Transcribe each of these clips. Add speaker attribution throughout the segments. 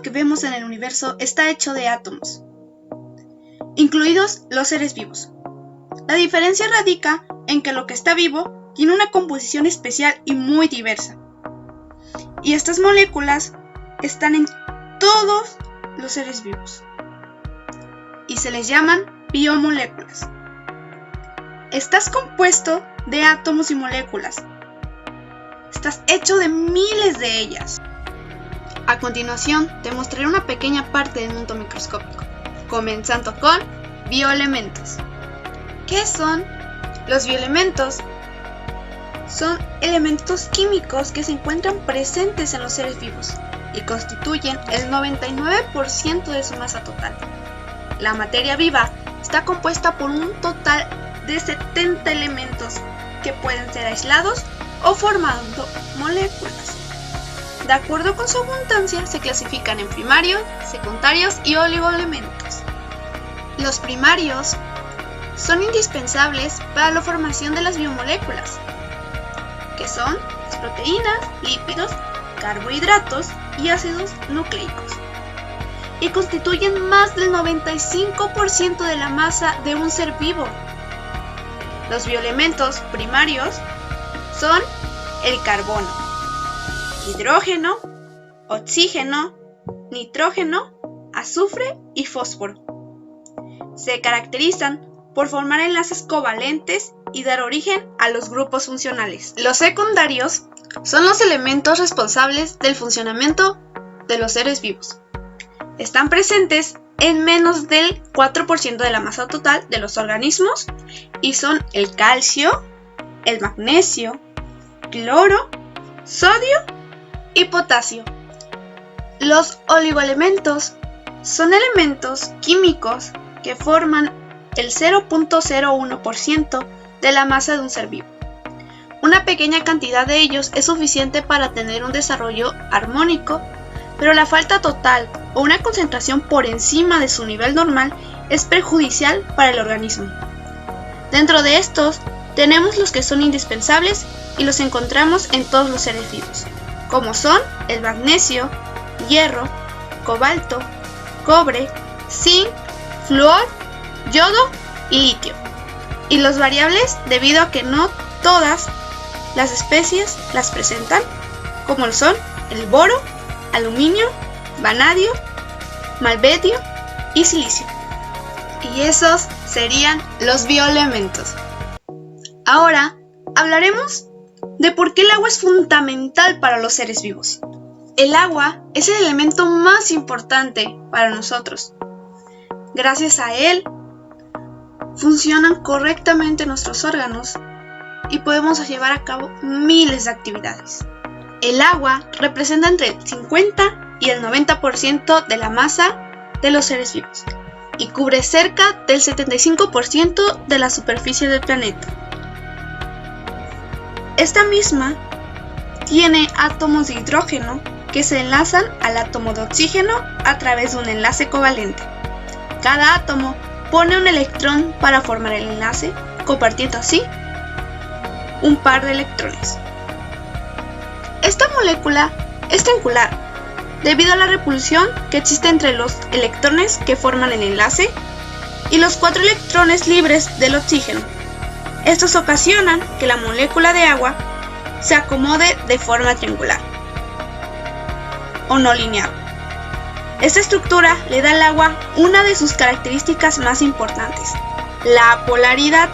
Speaker 1: lo que vemos en el universo está hecho de átomos, incluidos los seres vivos. La diferencia radica en que lo que está vivo tiene una composición especial y muy diversa. Y estas moléculas están en todos los seres vivos. Y se les llaman biomoléculas. Estás compuesto de átomos y moléculas. Estás hecho de miles de ellas. A continuación, te mostraré una pequeña parte del mundo microscópico, comenzando con bioelementos. ¿Qué son? Los bioelementos son elementos químicos que se encuentran presentes en los seres vivos y constituyen el 99% de su masa total. La materia viva está compuesta por un total de 70 elementos que pueden ser aislados o formando moléculas. De acuerdo con su abundancia, se clasifican en primarios, secundarios y oligoelementos. Los primarios son indispensables para la formación de las biomoléculas, que son las proteínas, lípidos, carbohidratos y ácidos nucleicos, y constituyen más del 95% de la masa de un ser vivo. Los bioelementos primarios son el carbono, hidrógeno, oxígeno, nitrógeno, azufre y fósforo. Se caracterizan por formar enlaces covalentes y dar origen a los grupos funcionales. Los secundarios son los elementos responsables del funcionamiento de los seres vivos. Están presentes en menos del 4% de la masa total de los organismos y son el calcio, el magnesio, cloro, sodio y potasio. Los oligoelementos son elementos químicos que forman el 0.01% de la masa de un ser vivo. Una pequeña cantidad de ellos es suficiente para tener un desarrollo armónico, pero la falta total o una concentración por encima de su nivel normal es perjudicial para el organismo. Dentro de estos tenemos los que son indispensables y los encontramos en todos los seres vivos, como son el magnesio, hierro, cobalto, cobre, zinc, flúor, yodo y litio. Y los variables debido a que no todas las especies las presentan, como lo son el boro, aluminio, vanadio, malvedio y silicio. Y esos serían los bioelementos. Ahora hablaremos de por qué el agua es fundamental para los seres vivos. El agua es el elemento más importante para nosotros. Gracias a él, funcionan correctamente nuestros órganos y podemos llevar a cabo miles de actividades. El agua representa entre el 50 y el 90% de la masa de los seres vivos y cubre cerca del 75% de la superficie del planeta. Esta misma tiene átomos de hidrógeno que se enlazan al átomo de oxígeno a través de un enlace covalente. Cada átomo pone un electrón para formar el enlace, compartiendo así un par de electrones. Esta molécula es triangular debido a la repulsión que existe entre los electrones que forman el enlace y los 4 electrones libres del oxígeno. Estos ocasionan que la molécula de agua se acomode de forma triangular o no lineal. Esta estructura le da al agua una de sus características más importantes, la polaridad.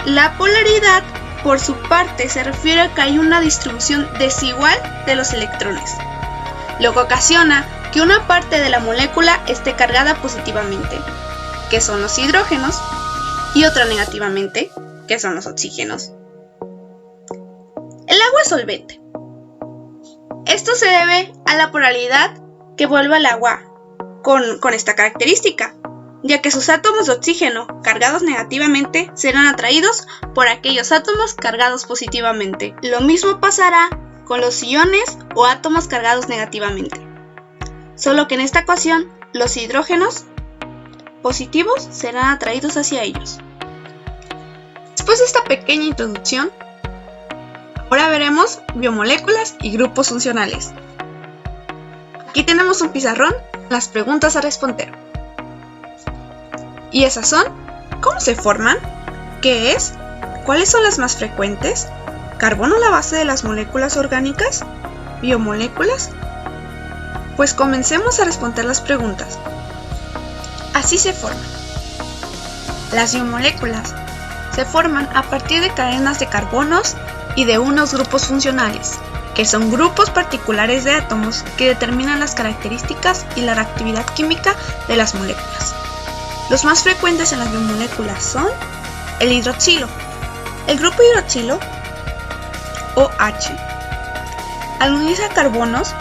Speaker 1: La polaridad, por su parte, se refiere a que hay una distribución desigual de los electrones, lo que ocasiona que una parte de la molécula esté cargada positivamente, que son los hidrógenos, y otra negativamente, que son los oxígenos. El agua es solvente. Esto se debe a la polaridad que vuelve al agua con esta característica, ya que sus átomos de oxígeno cargados negativamente serán atraídos por aquellos átomos cargados positivamente. Lo mismo pasará con los iones o átomos cargados negativamente, solo que en esta ocasión los hidrógenos positivos serán atraídos hacia ellos. Después de esta pequeña introducción, ahora veremos biomoléculas y grupos funcionales. Aquí tenemos un pizarrón, las preguntas a responder. Y esas son: ¿cómo se forman? ¿Qué es? ¿Cuáles son las más frecuentes? ¿Carbono la base de las moléculas orgánicas? ¿Biomoléculas? Pues comencemos a responder las preguntas. Así se forman. Las biomoléculas se forman a partir de cadenas de carbonos y de unos grupos funcionales, que son grupos particulares de átomos que determinan las características y la reactividad química de las moléculas. Los más frecuentes en las biomoléculas son el hidroxilo. El grupo hidroxilo, OH, al unirse a carbonos,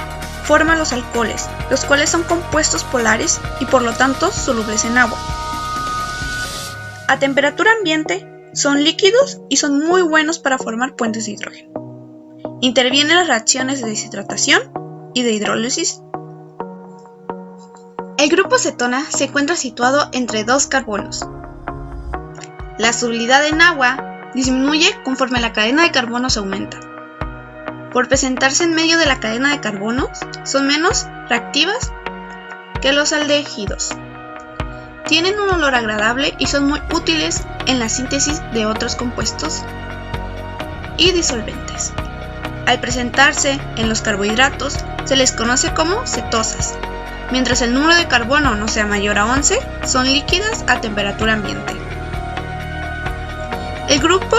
Speaker 1: forma los alcoholes, los cuales son compuestos polares y por lo tanto solubles en agua. A temperatura ambiente son líquidos y son muy buenos para formar puentes de hidrógeno. Intervienen las reacciones de deshidratación y de hidrólisis. El grupo cetona se encuentra situado entre dos carbonos. La solubilidad en agua disminuye conforme la cadena de carbonos aumenta. Por presentarse en medio de la cadena de carbonos, son menos reactivas que los aldehídos. Tienen un olor agradable y son muy útiles en la síntesis de otros compuestos y disolventes. Al presentarse en los carbohidratos, se les conoce como cetosas. Mientras el número de carbono no sea mayor a 11, son líquidas a temperatura ambiente. El grupo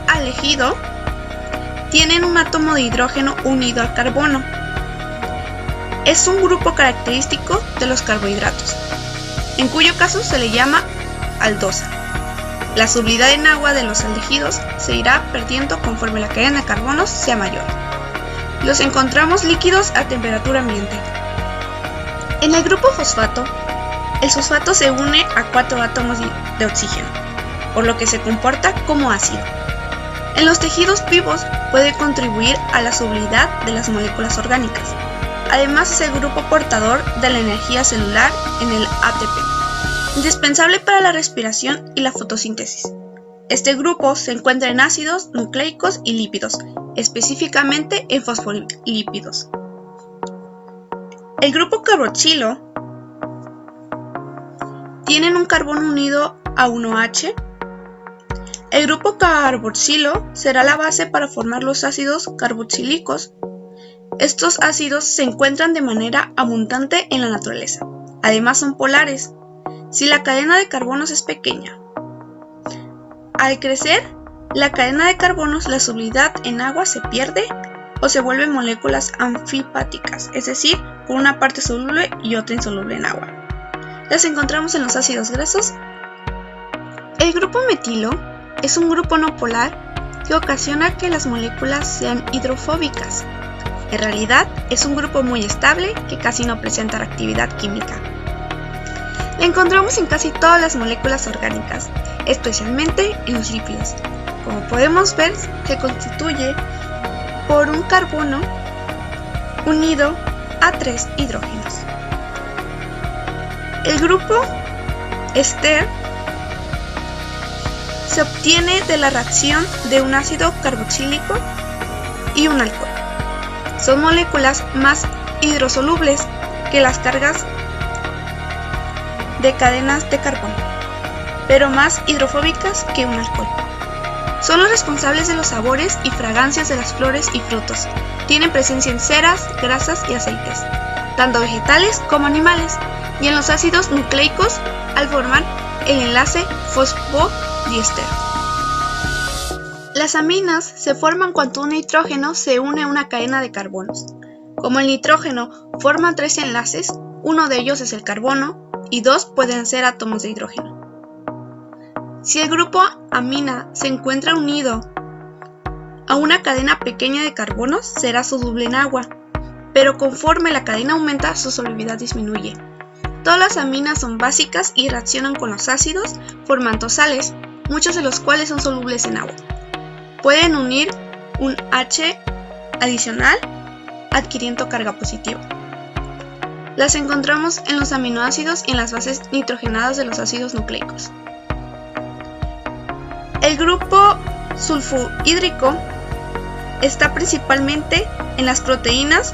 Speaker 1: aldehído tienen un átomo de hidrógeno unido al carbono. Es un grupo característico de los carbohidratos, en cuyo caso se le llama aldosa. La solubilidad en agua de los aldehídos se irá perdiendo conforme la cadena de carbonos sea mayor. Los encontramos líquidos a temperatura ambiente. En el grupo fosfato, el fosfato se une a 4 átomos de oxígeno, por lo que se comporta como ácido. En los tejidos vivos puede contribuir a la solubilidad de las moléculas orgánicas. Además es el grupo portador de la energía celular en el ATP, indispensable para la respiración y la fotosíntesis. Este grupo se encuentra en ácidos nucleicos y lípidos, específicamente en fosfolípidos. El grupo carboxilo tienen un carbono unido a 1H. El grupo carboxilo será la base para formar los ácidos carboxílicos. Estos ácidos se encuentran de manera abundante en la naturaleza. Además son polares. Si la cadena de carbonos es pequeña, al crecer la cadena de carbonos, la solubilidad en agua se pierde o se vuelven moléculas anfipáticas, es decir, con una parte soluble y otra insoluble en agua. Las encontramos en los ácidos grasos. El grupo metilo es un grupo no polar que ocasiona que las moléculas sean hidrofóbicas. En realidad es un grupo muy estable que casi no presenta reactividad química. La encontramos en casi todas las moléculas orgánicas, especialmente en los lípidos. Como podemos ver, se constituye por un carbono unido a 3 hidrógenos. El grupo ester se obtiene de la reacción de un ácido carboxílico y un alcohol. Son moléculas más hidrosolubles que las cargas de cadenas de carbono, pero más hidrofóbicas que un alcohol. Son los responsables de los sabores y fragancias de las flores y frutos. Tienen presencia en ceras, grasas y aceites, tanto vegetales como animales, y en los ácidos nucleicos al formar el enlace fosfodiéster. Las aminas se forman cuando un nitrógeno se une a una cadena de carbonos. Como el nitrógeno forma 3 enlaces, uno de ellos es el carbono y 2 pueden ser átomos de hidrógeno. Si el grupo amina se encuentra unido a una cadena pequeña de carbonos, será soluble en agua, pero conforme la cadena aumenta, su solubilidad disminuye. Todas las aminas son básicas y reaccionan con los ácidos formando sales, muchos de los cuales son solubles en agua. Pueden unir un H adicional adquiriendo carga positiva. Las encontramos en los aminoácidos y en las bases nitrogenadas de los ácidos nucleicos. El grupo sulfohídrico está principalmente en las proteínas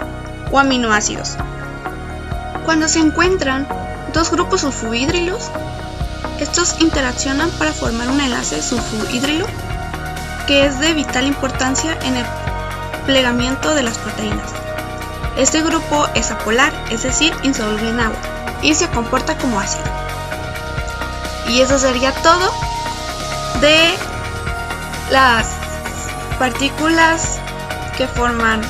Speaker 1: o aminoácidos. Cuando se encuentran dos grupos sulfohídrilos, estos interaccionan para formar un enlace sulfohídrilo que es de vital importancia en el plegamiento de las proteínas. Este grupo es apolar, es decir, insoluble en agua, y se comporta como ácido. Y eso sería todo de las partículas que forman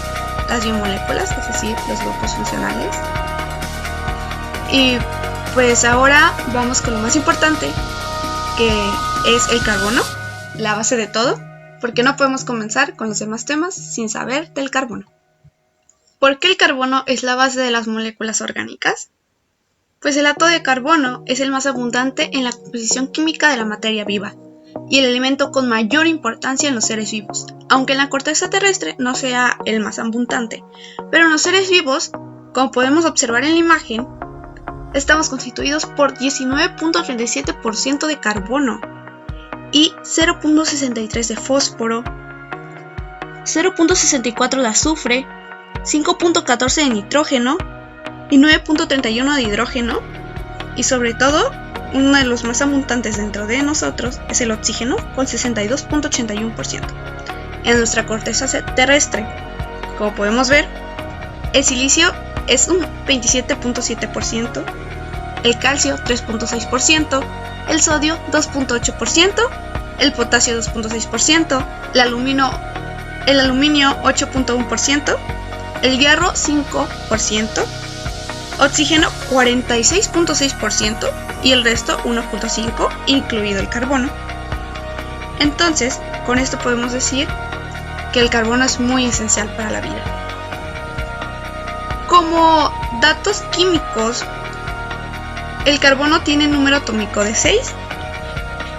Speaker 1: las biomoléculas, es decir, los grupos funcionales. Y pues ahora vamos con lo más importante, que es el carbono, la base de todo, porque no podemos comenzar con los demás temas sin saber del carbono. ¿Por qué el carbono es la base de las moléculas orgánicas? Pues el átomo de carbono es el más abundante en la composición química de la materia viva y el elemento con mayor importancia en los seres vivos, aunque en la corteza terrestre no sea el más abundante. Pero en los seres vivos, como podemos observar en la imagen, estamos constituidos por 19.37% de carbono y 0.63 de fósforo, 0.64 de azufre, 5.14 de nitrógeno y 9.31 de hidrógeno, y sobre todo, uno de los más abundantes dentro de nosotros es el oxígeno con 62.81%. En nuestra corteza terrestre, como podemos ver, el silicio es un 27.7%, el calcio 3.6%, el sodio 2.8%, el potasio 2.6%, el aluminio 8.1%, el hierro 5%, oxígeno 46.6% y el resto 1.5%, incluido el carbono. Entonces, con esto podemos decir que el carbono es muy esencial para la vida. Como datos químicos, el carbono tiene número atómico de 6,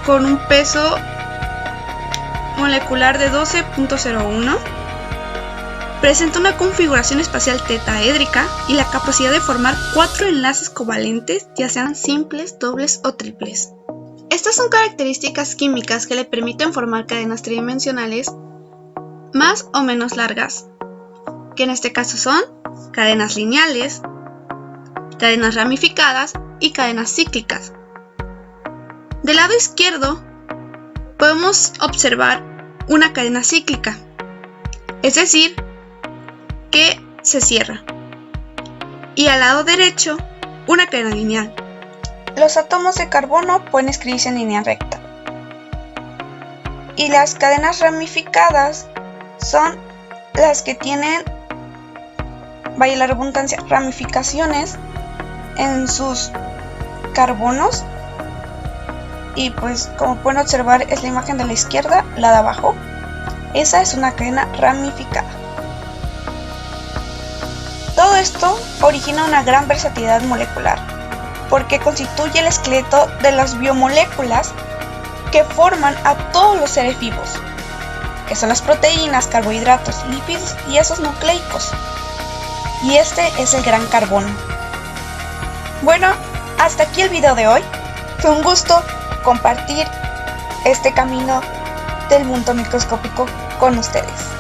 Speaker 1: con un peso molecular de 12.01, presenta una configuración espacial tetraédrica y la capacidad de formar 4 enlaces covalentes, ya sean simples, dobles o triples. Estas son características químicas que le permiten formar cadenas tridimensionales más o menos largas, que en este caso son cadenas lineales, cadenas ramificadas y cadenas cíclicas. Del lado izquierdo podemos observar una cadena cíclica, es decir, que se cierra, y al lado derecho una cadena lineal. Los átomos de carbono pueden escribirse en línea recta, y las cadenas ramificadas son las que tienen, vaya la redundancia, ramificaciones en sus carbonos. Y pues como pueden observar es la imagen de la izquierda, la de abajo. Esa es una cadena ramificada. Todo esto origina una gran versatilidad molecular, porque constituye el esqueleto de las biomoléculas que forman a todos los seres vivos, que son las proteínas, carbohidratos, lípidos y ácidos nucleicos. Y este es el gran carbono. Bueno, hasta aquí el video de hoy. Fue un gusto compartir este camino del mundo microscópico con ustedes.